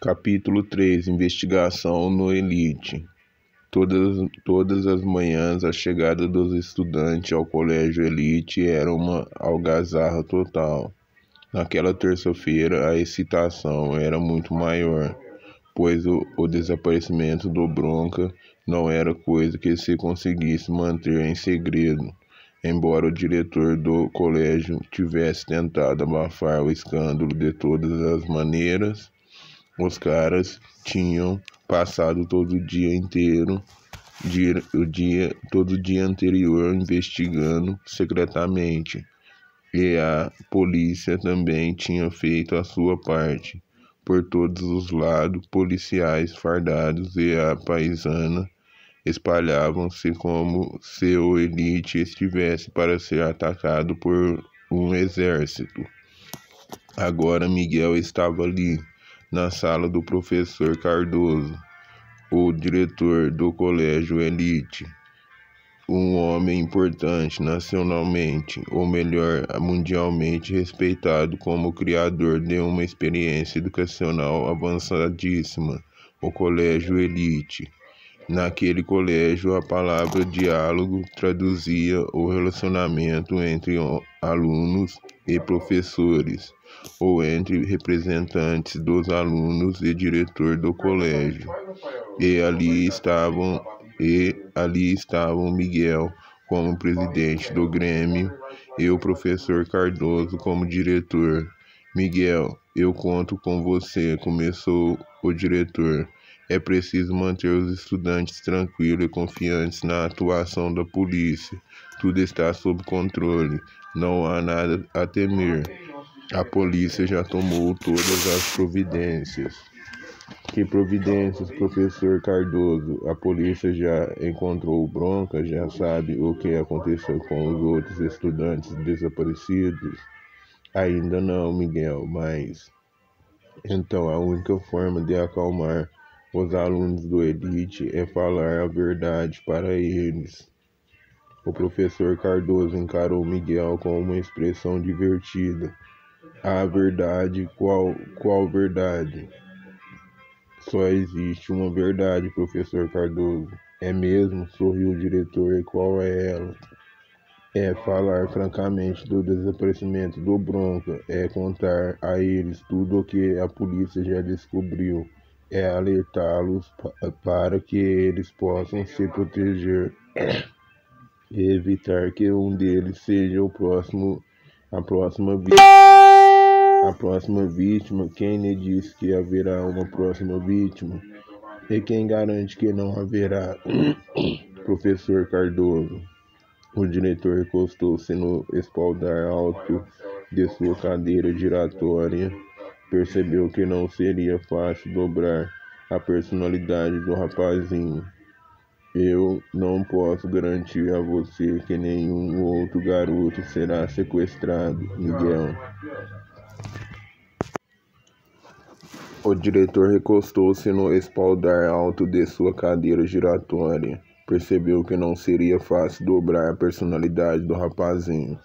Capítulo 3. Investigação no Elite. Todas as manhãs, a chegada dos estudantes ao colégio Elite era uma algazarra total. Naquela terça-feira, a excitação era muito maior, pois o desaparecimento do Bronca não era coisa que se conseguisse manter em segredo. Embora o diretor do colégio tivesse tentado abafar o escândalo de todas as maneiras, os caras tinham passado todo o dia anterior investigando secretamente, e a polícia também tinha feito a sua parte. Por todos os lados, policiais fardados e a paisana espalhavam-se como se o Elite estivesse para ser atacado por um exército. Agora Miguel estava ali, na sala do professor Cardoso, o diretor do colégio Elite, um homem importante nacionalmente, ou melhor, mundialmente respeitado como criador de uma experiência educacional avançadíssima, o colégio Elite. Naquele colégio, a palavra diálogo traduzia o relacionamento entre alunos e professores, ou entre representantes dos alunos e diretor do colégio. E ali estavam Miguel como presidente do Grêmio e o professor Cardoso como diretor. Miguel, eu conto com você, começou o diretor. É preciso manter os estudantes tranquilos e confiantes na atuação da polícia. Tudo está sob controle. Não há nada a temer. A polícia já tomou todas as providências. Que providências, professor Cardoso? A polícia já encontrou o Bronca? Já sabe o que aconteceu com os outros estudantes desaparecidos? Ainda não, Miguel, mas... Então, a única forma de acalmar os alunos do Elite é falar a verdade para eles. O professor Cardoso encarou Miguel com uma expressão divertida. A verdade? Qual verdade? Só existe uma verdade, professor Cardoso. É mesmo? Sorriu o diretor. E qual é ela? É falar francamente do desaparecimento do Bronca. É contar a eles tudo o que a polícia já descobriu. É alertá-los para que eles possam se proteger e evitar que um deles seja a próxima vítima. Quem lhe disse que haverá uma próxima vítima? E quem garante que não haverá? Professor Cardoso. O diretor recostou-se no espaldar alto de sua cadeira giratória. Percebeu que não seria fácil dobrar a personalidade do rapazinho. Eu não posso garantir a você que nenhum outro garoto será sequestrado, Miguel. O diretor recostou-se no espaldar alto de sua cadeira giratória. Percebeu que não seria fácil dobrar a personalidade do rapazinho.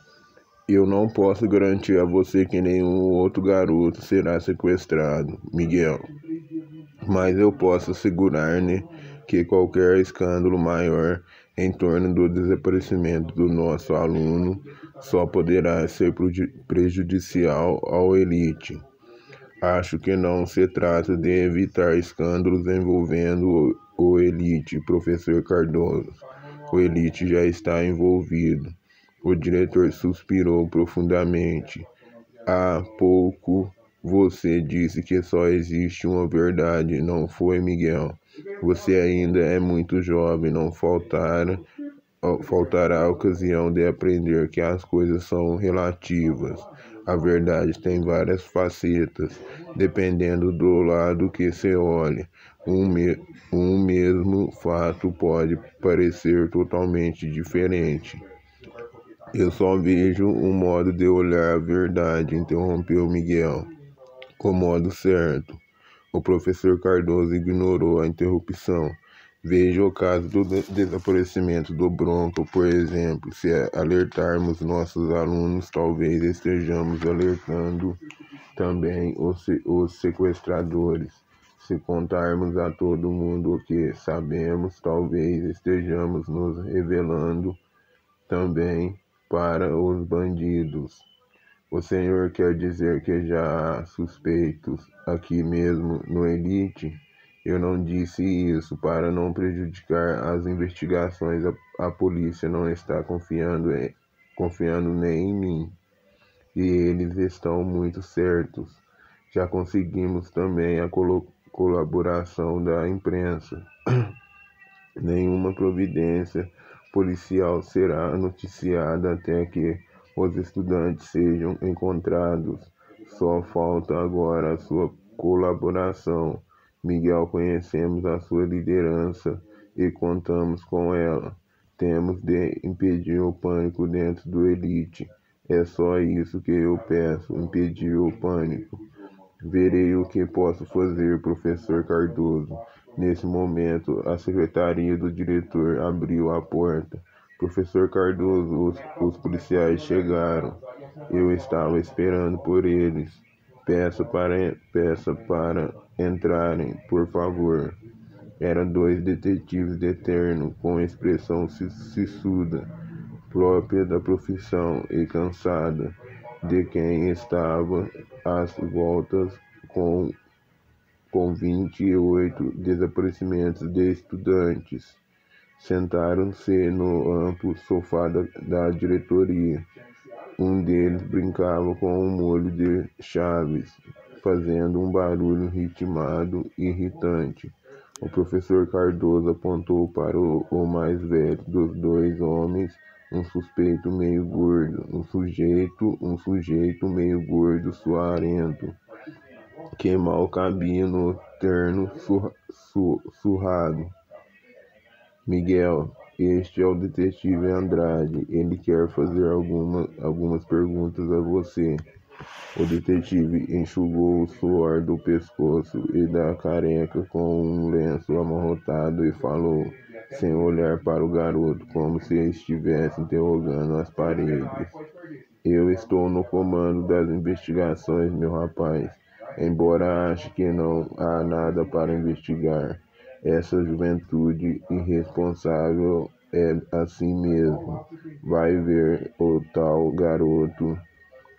Eu não posso garantir a você que nenhum outro garoto será sequestrado, Miguel. Mas eu posso assegurar-lhe que qualquer escândalo maior em torno do desaparecimento do nosso aluno só poderá ser prejudicial ao Elite. Acho que não se trata de evitar escândalos envolvendo o Elite, professor Cardoso. O Elite já está envolvido. O diretor suspirou profundamente. Há pouco você disse que só existe uma verdade, não foi, Miguel? Você ainda é muito jovem, não faltará a ocasião de aprender que as coisas são relativas. A verdade tem várias facetas, dependendo do lado que se olhe. Um mesmo fato pode parecer totalmente diferente. Eu só vejo um modo de olhar a verdade, interrompeu Miguel. O modo certo. O professor Cardoso ignorou a interrupção. Veja o caso do desaparecimento do Bronca, por exemplo. Se alertarmos nossos alunos, talvez estejamos alertando também os sequestradores. Se contarmos a todo mundo o que sabemos, talvez estejamos nos revelando também para os bandidos. O senhor quer dizer que já há suspeitos aqui mesmo no Elite? Eu não disse isso para não prejudicar as investigações. A polícia não está confiando nem em mim. E eles estão muito certos. Já conseguimos também a colaboração da imprensa. Nenhuma providência policial será noticiada até que os estudantes sejam encontrados. Só falta agora a sua colaboração. Miguel, conhecemos a sua liderança e contamos com ela. Temos de impedir o pânico dentro do Elite. É só isso que eu peço, impedir o pânico. Verei o que posso fazer, professor Cardoso. Nesse momento, a secretaria do diretor abriu a porta. Professor Cardoso, os policiais chegaram. Eu estava esperando por eles. Peça para entrarem, por favor. Eram dois detetives de terno, com expressão sisuda, própria da profissão e cansada, de quem estava às voltas com 28 desaparecimentos de estudantes. Sentaram-se no amplo sofá da diretoria. Um deles brincava com um molho de chaves, fazendo um barulho ritmado e irritante. O professor Cardoso apontou para o mais velho dos dois homens, um suspeito meio gordo, um sujeito meio gordo, suarento, que mal cabia no terno surrado. Miguel, este é o detetive Andrade. Ele quer fazer algumas perguntas a você. O detetive enxugou o suor do pescoço e da careca com um lenço amarrotado e falou, sem olhar para o garoto, como se estivesse interrogando as paredes. Eu estou no comando das investigações, meu rapaz. Embora ache que não há nada para investigar. Essa juventude irresponsável é assim mesmo. Vai ver o tal garoto,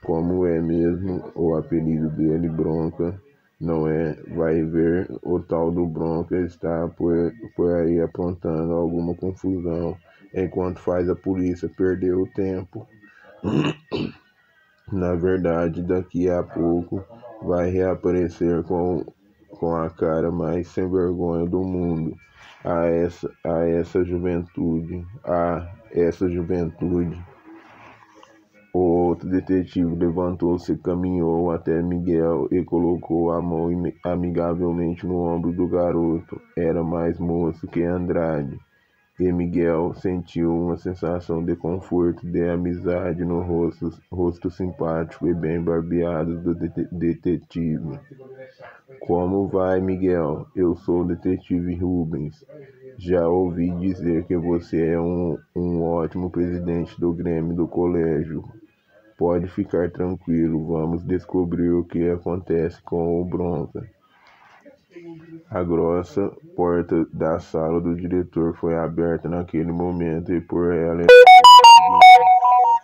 como é mesmo o apelido dele, Bronca, não é? Vai ver o tal do Bronca está por aí aprontando alguma confusão, enquanto faz a polícia perder o tempo. Na verdade, daqui a pouco vai reaparecer com a cara mais sem vergonha do mundo. Essa juventude. O outro detetive levantou-se, caminhou até Miguel e colocou a mão amigavelmente no ombro do garoto. Era mais moço que Andrade. E Miguel sentiu uma sensação de conforto, de amizade no rosto simpático e bem barbeado do detetive. Como vai, Miguel? Eu sou o detetive Rubens. Já ouvi dizer que você é um ótimo presidente do Grêmio do colégio. Pode ficar tranquilo, vamos descobrir o que acontece com o Bronca. A grossa porta da sala do diretor foi aberta naquele momento e por ela,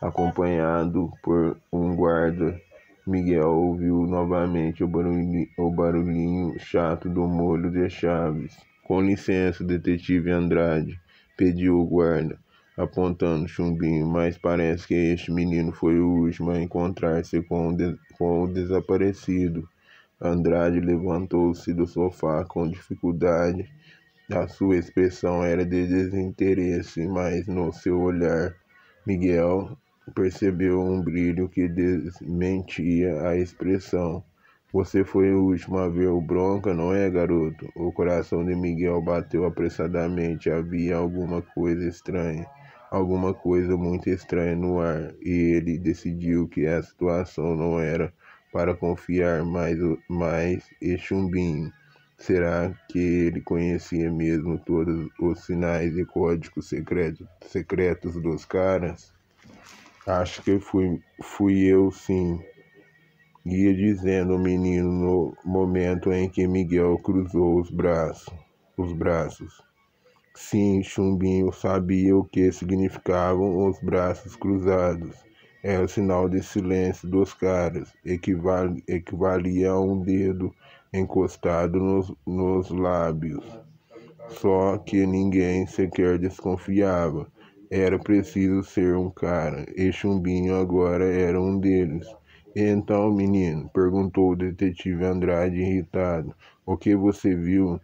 acompanhado por um guarda, Miguel ouviu novamente o barulhinho chato do molho de chaves. Com licença, detetive Andrade, pediu o guarda, apontando Chumbinho, mas parece que este menino foi o último a encontrar-se com o desaparecido. Andrade levantou-se do sofá com dificuldade. A sua expressão era de desinteresse, mas no seu olhar, Miguel percebeu um brilho que desmentia a expressão. Você foi o último a ver o Bronca, não é, garoto? O coração de Miguel bateu apressadamente. Havia alguma coisa estranha, alguma coisa muito estranha no ar, e ele decidiu que a situação não era para confiar mais em Chumbinho. Será que ele conhecia mesmo todos os sinais e códigos secretos dos caras? Acho que fui eu, sim. ia dizendo o menino no momento em que Miguel cruzou os braços. Sim, Chumbinho sabia o que significavam os braços cruzados. Era o sinal de silêncio dos caras, equivalia a um dedo encostado nos lábios. Só que ninguém sequer desconfiava. Era preciso ser um cara, e Chumbinho agora era um deles. Então, menino, perguntou o detetive Andrade irritado, o que você viu?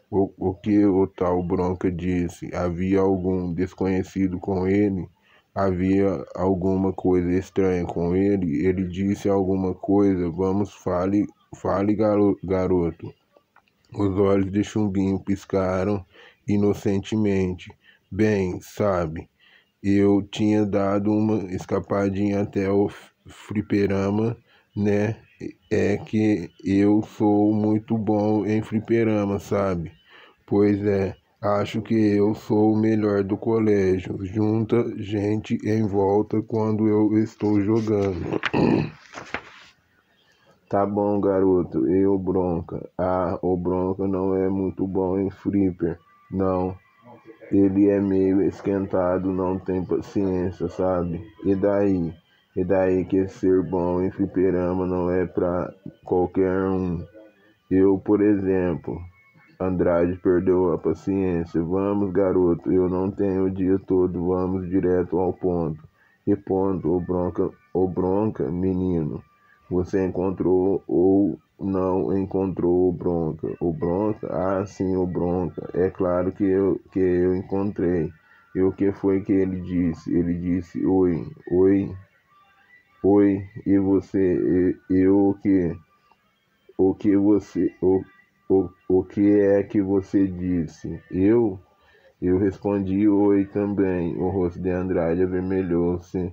O que o tal Bronca disse? Havia algum desconhecido com ele? Havia alguma coisa estranha com ele? Ele disse alguma coisa? Vamos, fale, garoto. Os olhos de Chumbinho piscaram inocentemente. Bem, sabe, eu tinha dado uma escapadinha até o fliperama, né? É que eu sou muito bom em fliperama, sabe? Pois é, acho que eu sou o melhor do colégio. Junta gente em volta quando eu estou jogando. Tá bom, garoto. E o Bronca? Ah, o Bronca não é muito bom em flipper. Não. Ele é meio esquentado, não tem paciência, sabe? E daí? E daí que ser bom em fliperama não é pra qualquer um. Eu, por exemplo. Andrade perdeu a paciência. Vamos, garoto, eu não tenho o dia todo, vamos direto ao ponto. E ponto, o Bronca, menino. Você encontrou ou não encontrou o Bronca? O Bronca? Ah, sim, o Bronca. É claro que eu encontrei. E o que foi que ele disse? Ele disse, oi, oi, oi, e você, eu o que? O que você, o que é que você disse? Eu respondi oi também. O rosto de Andrade avermelhou-se.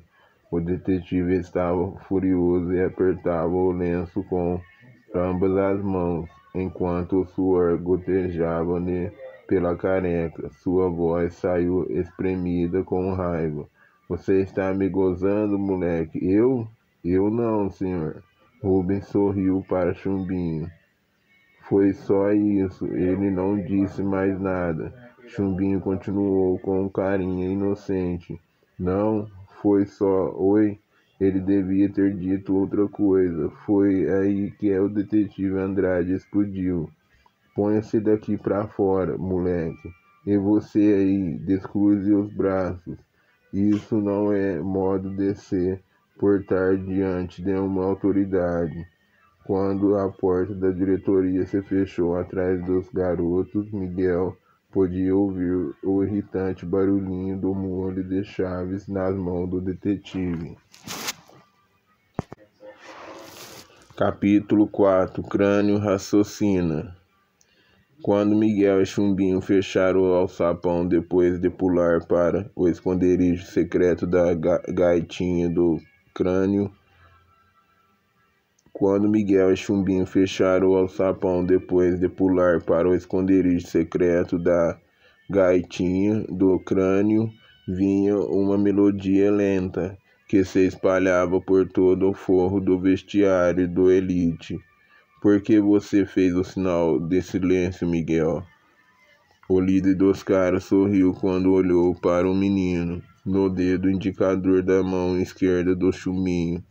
O detetive estava furioso e apertava o lenço com ambas as mãos, enquanto o suor gotejava-lhe pela careca. Sua voz saiu espremida com raiva. Você está me gozando, moleque? Eu? Eu não, senhor. Rubens sorriu para Chumbinho. Foi só isso, ele não disse mais nada. Chumbinho continuou com carinha inocente. Não, foi só oi. Ele devia ter dito outra coisa. Foi aí que o detetive Andrade explodiu. Ponha-se daqui pra fora, moleque. E você aí, descruze os braços. Isso não é modo de se portar diante de uma autoridade. Quando a porta da diretoria se fechou atrás dos garotos, Miguel podia ouvir o irritante barulhinho do molho de chaves nas mãos do detetive. Capítulo 4. Crânio raciocina. Quando Miguel e Chumbinho fecharam o alçapão depois de pular para o esconderijo secreto da gaitinha do crânio, Quando Miguel e Chumbinho fecharam o alçapão depois de pular para o esconderijo secreto da gaitinha do crânio, vinha uma melodia lenta que se espalhava por todo o forro do vestiário do Elite. Por que você fez o sinal de silêncio, Miguel? O líder dos caras sorriu quando olhou para o menino, no dedo indicador da mão esquerda do Chumbinho,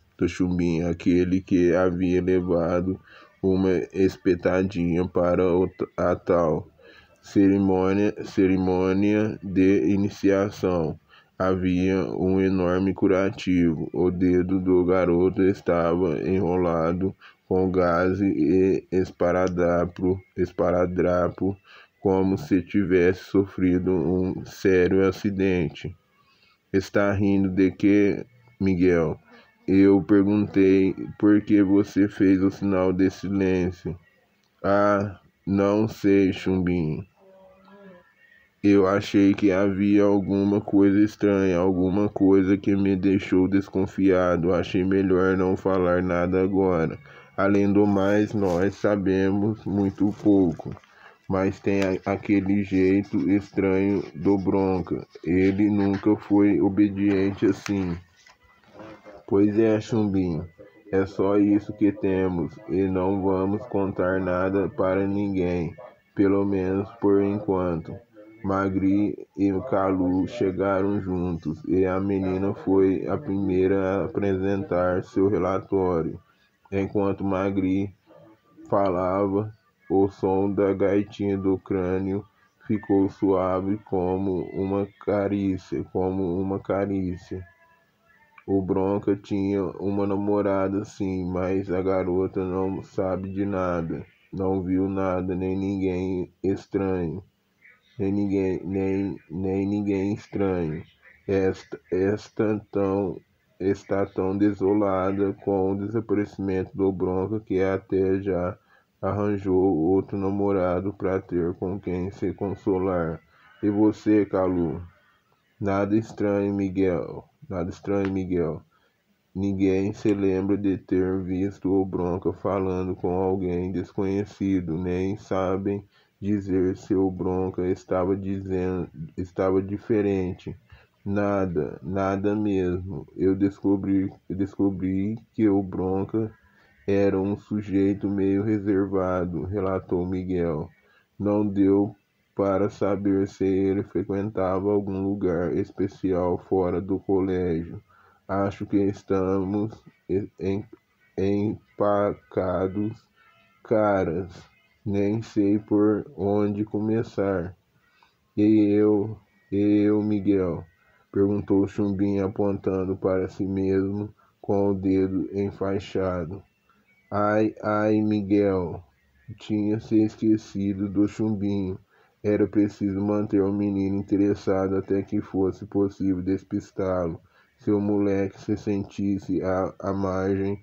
aquele que havia levado uma espetadinha para a tal cerimônia de iniciação. Havia um enorme curativo. O dedo do garoto estava enrolado com gaze e esparadrapo, como se tivesse sofrido um sério acidente. Está rindo de quê, Miguel? Eu perguntei por que você fez o sinal de silêncio. Ah, não sei, Chumbinho. Eu achei que havia alguma coisa estranha, alguma coisa que me deixou desconfiado. Achei melhor não falar nada agora. Além do mais, nós sabemos muito pouco. Mas tem aquele jeito estranho do Bronca. Ele nunca foi obediente assim. Pois é, Chumbinho. É só isso que temos e não vamos contar nada para ninguém, pelo menos por enquanto. Magri e Calu chegaram juntos e a menina foi a primeira a apresentar seu relatório. Enquanto Magri falava, o som da gaitinha do crânio ficou suave como uma carícia. O Bronca tinha uma namorada sim, mas a garota não sabe de nada, não viu nada, nem ninguém estranho, nem ninguém estranho. Está tão desolada com o desaparecimento do Bronca que até já arranjou outro namorado para ter com quem se consolar. E você, Calu? Nada estranho, Miguel. Nada estranho, Miguel. Ninguém se lembra de ter visto o Bronca falando com alguém desconhecido, nem sabem dizer se o Bronca estava diferente. Nada, nada mesmo. Eu descobri que o Bronca era um sujeito meio reservado, relatou Miguel. Não deu para saber se ele frequentava algum lugar especial fora do colégio. Acho que estamos empacados, caras. Nem sei por onde começar. E eu, Miguel? Perguntou Chumbinho apontando para si mesmo com o dedo enfaixado. Ai, ai, Miguel, tinha se esquecido do Chumbinho. Era preciso manter o menino interessado até que fosse possível despistá-lo. Se o moleque se sentisse à margem,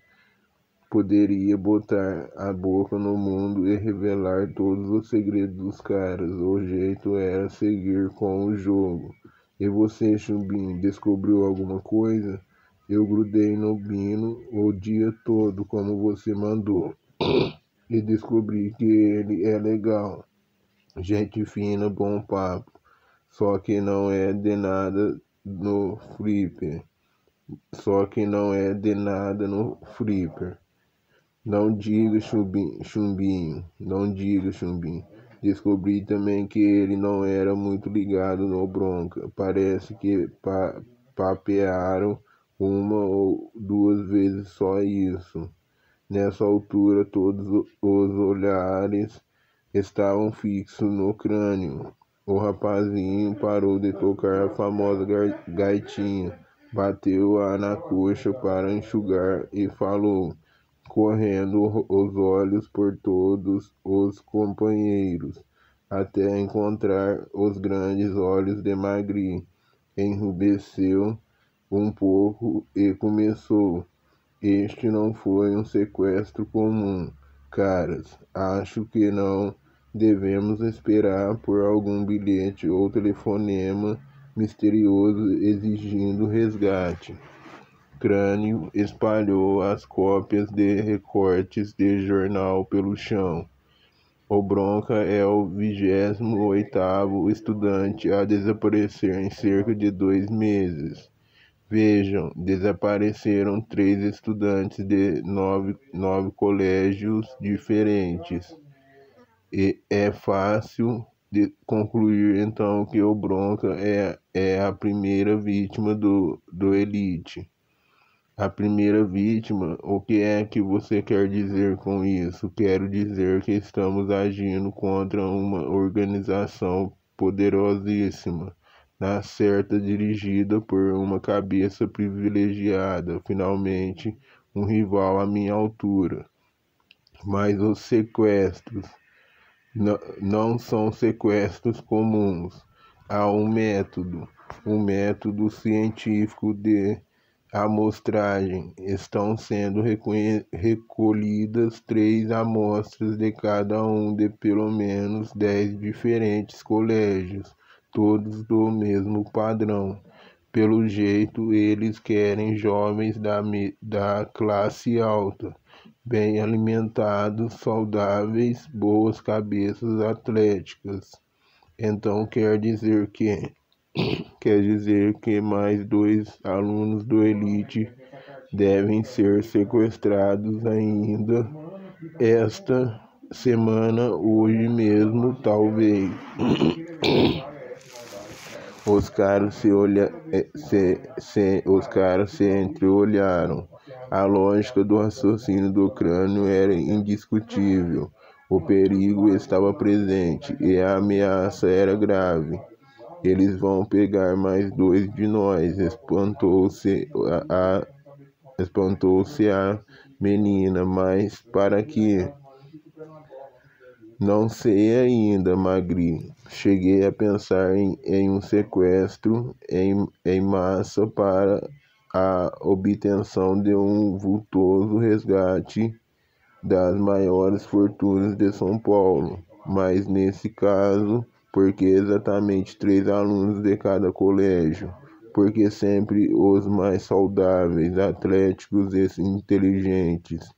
poderia botar a boca no mundo e revelar todos os segredos dos caras. O jeito era seguir com o jogo. E você, Chumbinho, descobriu alguma coisa? Eu grudei no Bino o dia todo, como você mandou, e descobri que ele é legal, gente fina, bom papo, só que não é de nada no flipper. Só que não é de nada no flipper. Não diga, Chumbinho, não diga, Chumbinho. Descobri também que ele não era muito ligado no Bronca. Parece que papearam uma ou duas vezes só isso. Nessa altura, todos os olhares estavam fixos no crânio. O rapazinho parou de tocar a famosa gaitinha, bateu-a na coxa para enxugar e falou, correndo os olhos por todos os companheiros, até encontrar os grandes olhos de Magri. Enrubesceu um pouco e começou. Este não foi um sequestro comum, caras. Acho que não devemos esperar por algum bilhete ou telefonema misterioso exigindo resgate. Crânio espalhou as cópias de recortes de jornal pelo chão. O Bronca é o 28º estudante a desaparecer em cerca de 2 meses. Vejam, desapareceram 3 estudantes de nove colégios diferentes. E é fácil de concluir então que o Bronca é a primeira vítima do Elite. A primeira vítima, o que é que você quer dizer com isso? Quero dizer que estamos agindo contra uma organização poderosíssima, na certa dirigida por uma cabeça privilegiada, finalmente um rival à minha altura. Mas os sequestros não são sequestros comuns. Há um método científico de amostragem. Estão sendo recolhidas 3 amostras de cada um de pelo menos 10 diferentes colégios, todos do mesmo padrão. Pelo jeito, eles querem jovens da classe alta, bem alimentados, saudáveis, boas cabeças atléticas. Então quer dizer que mais 2 alunos do Elite devem ser sequestrados ainda esta semana, hoje mesmo, talvez. Os caras se entreolharam. A lógica do raciocínio do crânio era indiscutível. O perigo estava presente e a ameaça era grave. Eles vão pegar mais 2 de nós, espantou-se a menina, mas para quê? Não sei ainda, Magri. Cheguei a pensar em um sequestro em massa para a obtenção de um vultoso resgate das maiores fortunas de São Paulo. Mas nesse caso, por que exatamente 3 alunos de cada colégio? Porque sempre os mais saudáveis, atléticos e inteligentes?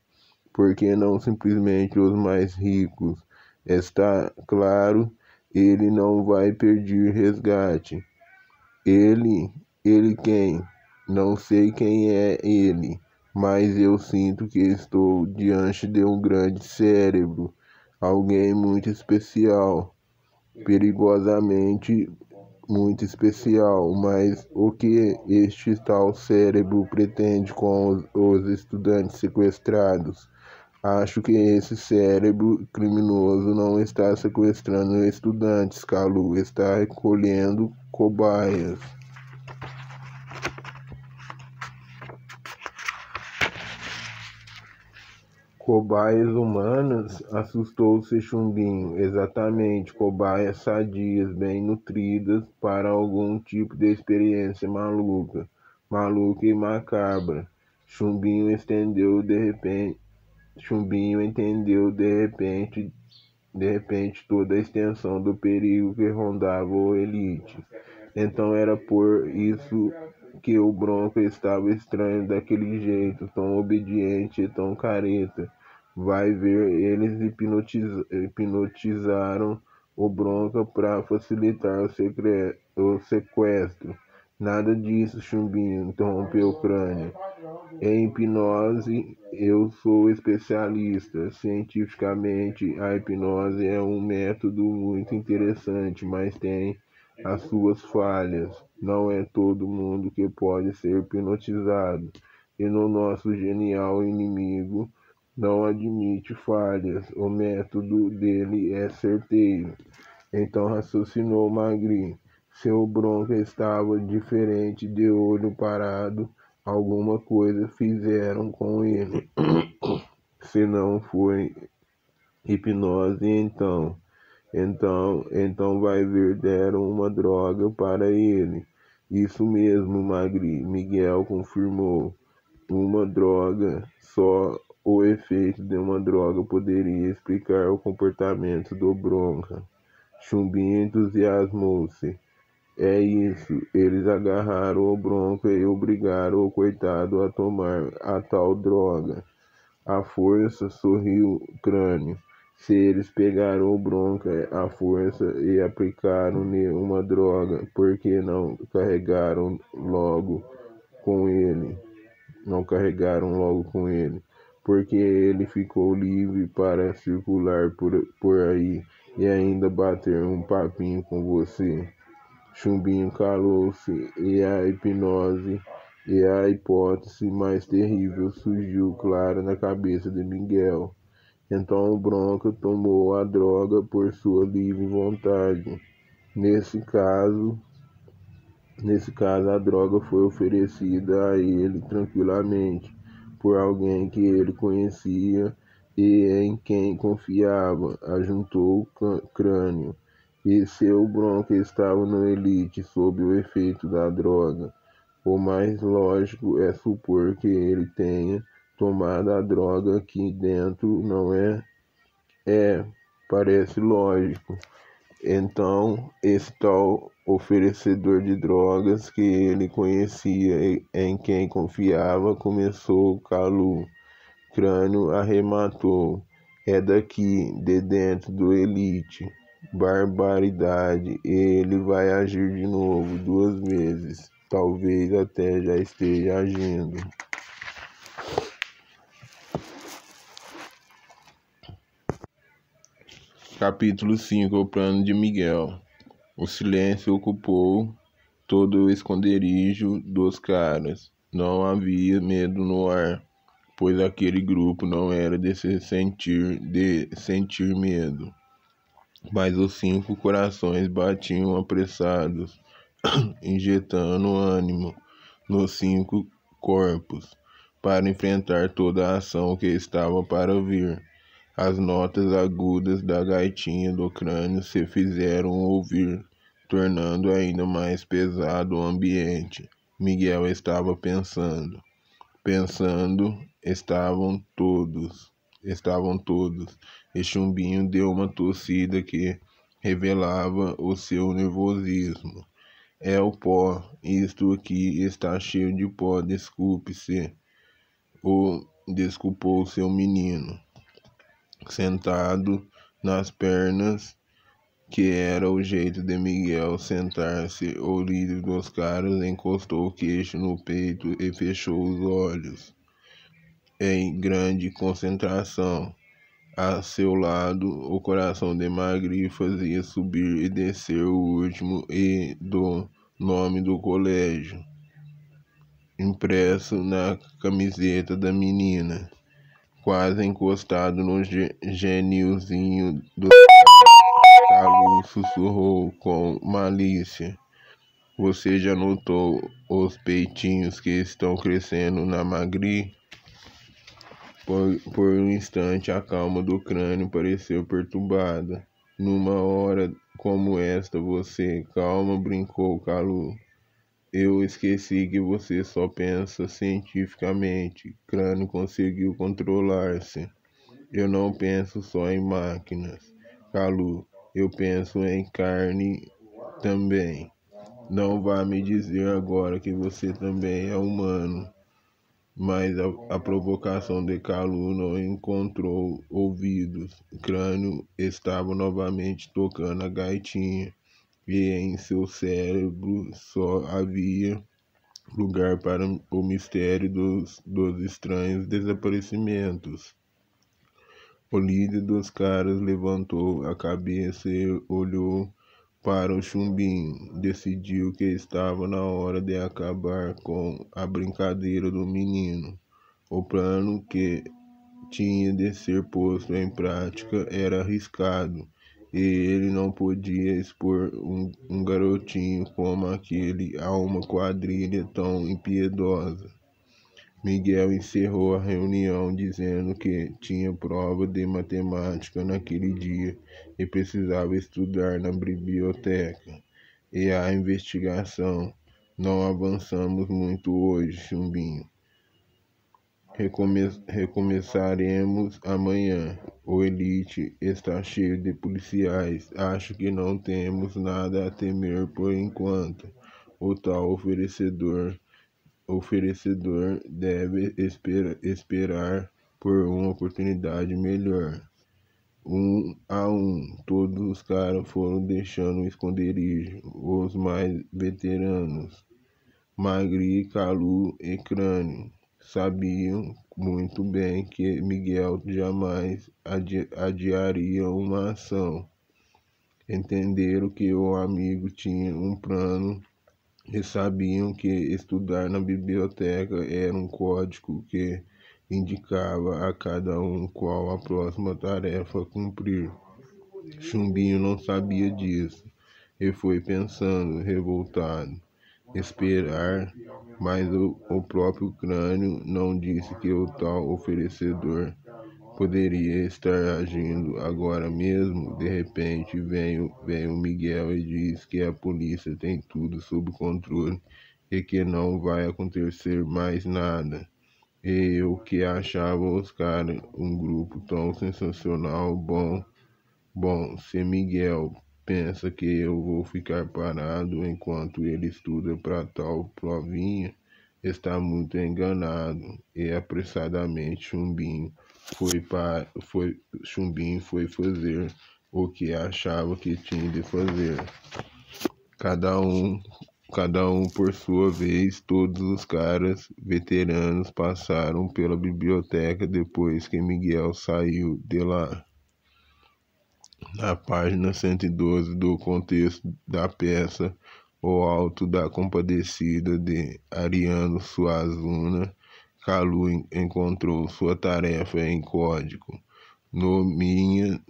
Por que não simplesmente os mais ricos? Está claro, ele não vai pedir resgate. Ele quem? Não sei quem é ele, mas eu sinto que estou diante de um grande cérebro, alguém muito especial, perigosamente muito especial. Mas o que este tal cérebro pretende com os estudantes sequestrados? Acho que esse cérebro criminoso não está sequestrando estudantes, Calu, está recolhendo cobaias. Cobaias humanas? Assustou-se Chumbinho. Exatamente, cobaias sadias, bem nutridas para algum tipo de experiência maluca e macabra. Chumbinho entendeu de repente toda a extensão do perigo que rondava o Elite. Então era por isso que o Bronca estava estranho daquele jeito, tão obediente e tão careta. Vai ver, eles hipnotizaram o Bronca para facilitar o sequestro. Nada disso, Chumbinho, interrompeu o Crânio. Em hipnose, eu sou especialista. Cientificamente, a hipnose é um método muito interessante, mas tem as suas falhas. Não é todo mundo que pode ser hipnotizado. E no nosso genial inimigo não admite falhas. O método dele é certeiro. Então raciocinou Magri. Seu Bronca estava diferente, de olho parado. Alguma coisa fizeram com ele. Se não foi hipnose, então vai ver, deram uma droga para ele. Isso mesmo, Magri, Miguel confirmou. Uma droga, só o efeito de uma droga poderia explicar o comportamento do Bronca. Chumbinho entusiasmou-se. É isso, eles agarraram o Bronca e obrigaram o coitado a tomar a tal droga. A força, sorriu Crânio. Se eles pegaram o Bronca à força e aplicaram-lhe uma droga, por que não carregaram logo com ele? Porque ele ficou livre para circular por aí e ainda bater um papinho com você. Chumbinho calou-se e a hipnose e a hipótese mais terrível surgiu clara na cabeça de Miguel. Então o Bronca tomou a droga por sua livre vontade. Nesse caso, a droga foi oferecida a ele tranquilamente por alguém que ele conhecia e em quem confiava, ajuntou o Crânio. E seu Bronca estava no Elite sob o efeito da droga. O mais lógico é supor que ele tenha tomado a droga aqui dentro, não é? Parece lógico. Então, esse tal oferecedor de drogas que ele conhecia e em quem confiava começou Calu. Crânio arrematou. É daqui, de dentro do Elite. Barbaridade. Ele vai agir de novo 2 vezes. Talvez até já esteja agindo. Capítulo 5. O plano de Miguel. O silêncio ocupou todo o esconderijo dos caras. Não havia medo no ar, pois aquele grupo não era de sentir medo. Mas os 5 corações batiam apressados, injetando ânimo nos 5 corpos, para enfrentar toda a ação que estava para vir. As notas agudas da gaitinha do crânio se fizeram ouvir, tornando ainda mais pesado o ambiente. Miguel estava pensando, estavam todos, e Chumbinho deu uma tossida que revelava o seu nervosismo. É o pó, isto aqui está cheio de pó, desculpe-se, desculpou seu menino. Sentado nas pernas, que era o jeito de Miguel sentar-se, o líder dos caras encostou o queixo no peito e fechou os olhos. Em grande concentração. A seu lado, o coração de Magri fazia subir e descer o último E do nome do colégio, impresso na camiseta da menina. Quase encostado no genilzinho do Calu, sussurrou com malícia. Você já notou os peitinhos que estão crescendo na Magri? Por um instante a calma do crânio pareceu perturbada. Numa hora como esta você... Calma, brincou Calu. Eu esqueci que você só pensa cientificamente. Crânio conseguiu controlar-se. Eu não penso só em máquinas, Calu. Eu penso em carne também. Não vá me dizer agora que você também é humano. Mas a provocação de Calu não encontrou ouvidos. O crânio estava novamente tocando a gaitinha. E em seu cérebro só havia lugar para o mistério dos estranhos desaparecimentos. O líder dos caras levantou a cabeça e olhou para o Chumbinho. Decidiu que estava na hora de acabar com a brincadeira do menino. O plano que tinha de ser posto em prática era arriscado. E ele não podia expor um garotinho como aquele a uma quadrilha tão impiedosa. Miguel encerrou a reunião dizendo que tinha prova de matemática naquele dia e precisava estudar na biblioteca. E a investigação. Não avançamos muito hoje, Chumbinho. Recomeçaremos amanhã. O Elite está cheio de policiais. Acho que não temos nada a temer por enquanto. O tal oferecedor deve esperar por uma oportunidade melhor. 1 a 1, todos os caras foram deixando o esconderijo. Os mais veteranos, Magri, Calu e Crânio, sabiam muito bem que Miguel jamais adiaria uma ação. Entenderam que o amigo tinha um plano e sabiam que estudar na biblioteca era um código que indicava a cada um qual a próxima tarefa a cumprir. Chumbinho não sabia disso e foi pensando, revoltado. Esperar, mas o próprio crânio não disse que o tal oferecedor poderia estar agindo agora mesmo. De repente vem o Miguel e diz que a polícia tem tudo sob controle e que não vai acontecer mais nada. E eu que achava os caras um grupo tão sensacional. Bom, se Miguel pensa que eu vou ficar parado enquanto ele estuda para tal provinha, está muito enganado. E apressadamente Chumbinho foi fazer o que achava que tinha de fazer. Cada um por sua vez. Todos os caras veteranos passaram pela biblioteca depois que Miguel saiu de lá. Na página 112 do contexto da peça O Alto da Compadecida, de Ariano Suassuna, Calu encontrou sua tarefa em código. Nominha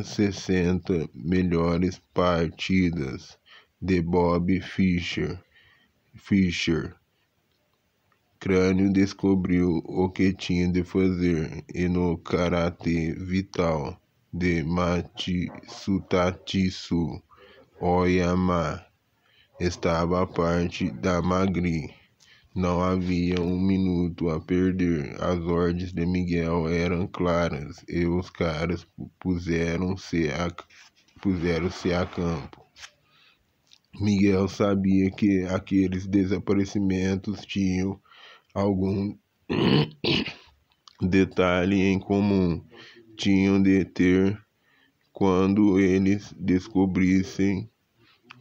60 melhores partidas, de Bob Fischer. Crânio descobriu o que tinha de fazer, e no Karatê Vital, de Matsutatsu Oyama, estava a parte da Magri. Não havia um minuto a perder. As ordens de Miguel eram claras e os caras puseram-se a campo. Miguel sabia que aqueles desaparecimentos tinham algum detalhe em comum. Tinham de ter. Quando eles descobrissem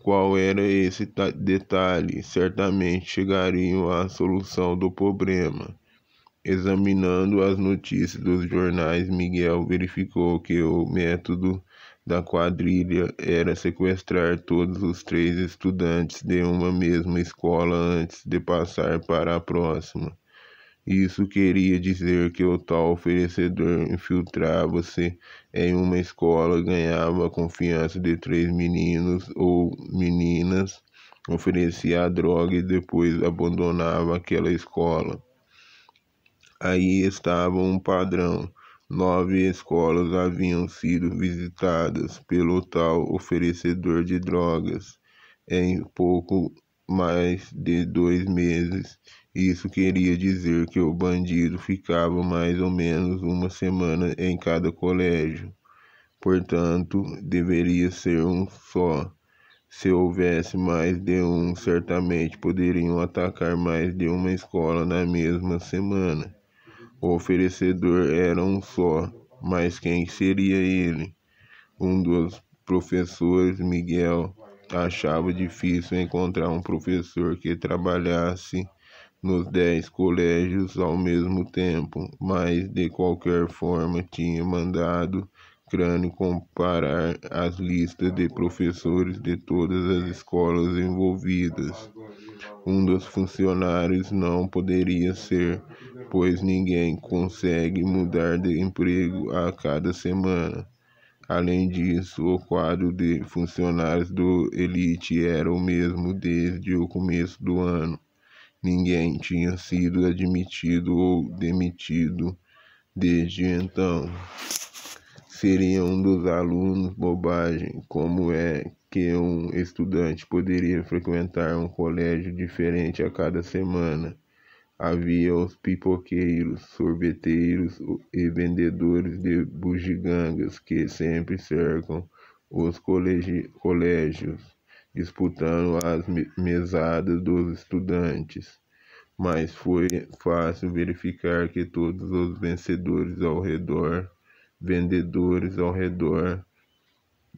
qual era esse detalhe, certamente chegariam à solução do problema. Examinando as notícias dos jornais, Miguel verificou que o método da quadrilha era sequestrar todos os 3 estudantes de uma mesma escola antes de passar para a próxima. Isso queria dizer que o tal oferecedor infiltrava-se em uma escola, ganhava a confiança de 3 meninos ou meninas, oferecia a droga e depois abandonava aquela escola. Aí estava um padrão. 9 escolas haviam sido visitadas pelo tal oferecedor de drogas em pouco mais de 2 meses. Isso queria dizer que o bandido ficava mais ou menos uma semana em cada colégio. Portanto, deveria ser um só. Se houvesse mais de um, certamente poderiam atacar mais de uma escola na mesma semana. O oferecedor era um só, mas quem seria ele? Um dos professores, Miguel, achava difícil encontrar um professor que trabalhasse nos 10 colégios ao mesmo tempo, mas de qualquer forma tinha mandado Crânio comparar as listas de professores de todas as escolas envolvidas. Um dos funcionários não poderia ser, pois ninguém consegue mudar de emprego a cada semana. Além disso, o quadro de funcionários do Elite era o mesmo desde o começo do ano. Ninguém tinha sido admitido ou demitido desde então. Seria um dos alunos bobagem. Como é que um estudante poderia frequentar um colégio diferente a cada semana? Havia os pipoqueiros, sorveteiros e vendedores de bugigangas que sempre cercam os colégios, disputando as mesadas dos estudantes. Mas foi fácil verificar que todos os vendedores ao redor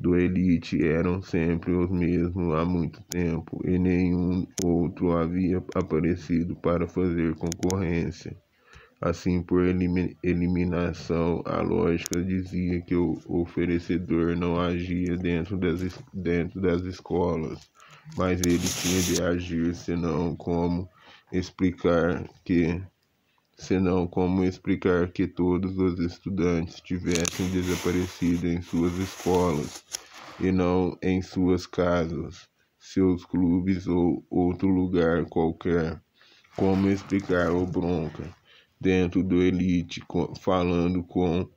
do Elite eram sempre os mesmos há muito tempo, e nenhum outro havia aparecido para fazer concorrência. Assim, por eliminação, a lógica dizia que o oferecedor não agia dentro das escolas, mas ele tinha de agir, senão como explicar que todos os estudantes tivessem desaparecido em suas escolas e não em suas casas, seus clubes ou outro lugar qualquer. Como explicar o Bronca dentro do Elite falando com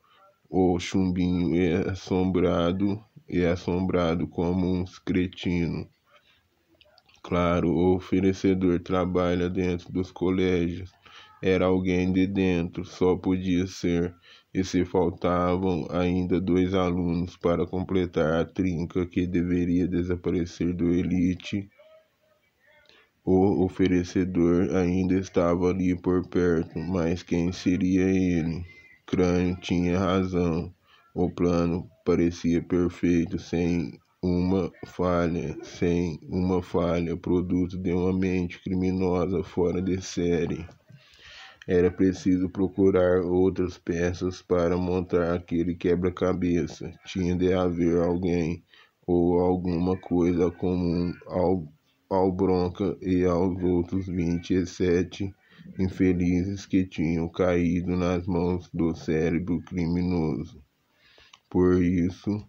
o Chumbinho e assombrado como um cretino? Claro, o oferecedor trabalha dentro dos colégios. Era alguém de dentro, só podia ser. E se faltavam ainda 2 alunos para completar a trinca que deveria desaparecer do Elite, o oferecedor ainda estava ali por perto, mas quem seria ele? Crânio tinha razão. O plano parecia perfeito, sem uma falha, produto de uma mente criminosa fora de série. Era preciso procurar outras peças para montar aquele quebra-cabeça. Tinha de haver alguém ou alguma coisa comum ao Bronca e aos outros 27 infelizes que tinham caído nas mãos do cérebro criminoso. Por isso,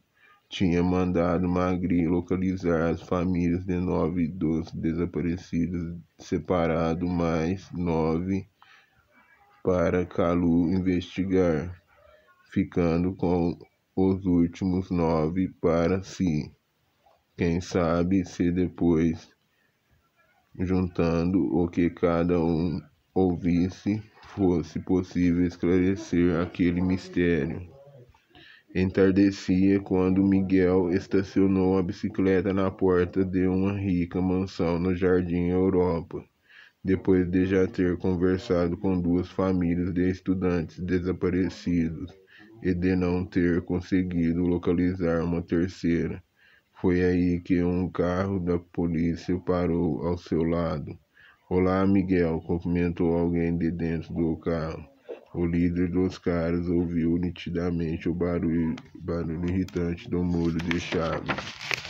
tinha mandado Magri localizar as famílias de 9 dos desaparecidos, separado mais 9 para Calu investigar, ficando com os últimos 9 para si. Quem sabe se depois, juntando o que cada um ouvisse, fosse possível esclarecer aquele mistério. Entardecia quando Miguel estacionou a bicicleta na porta de uma rica mansão no Jardim Europa, depois de já ter conversado com 2 famílias de estudantes desaparecidos e de não ter conseguido localizar uma terceira. Foi aí que um carro da polícia parou ao seu lado. "Olá, Miguel", cumprimentou alguém de dentro do carro. O líder dos caras ouviu nitidamente o barulho irritante do molho de chaves.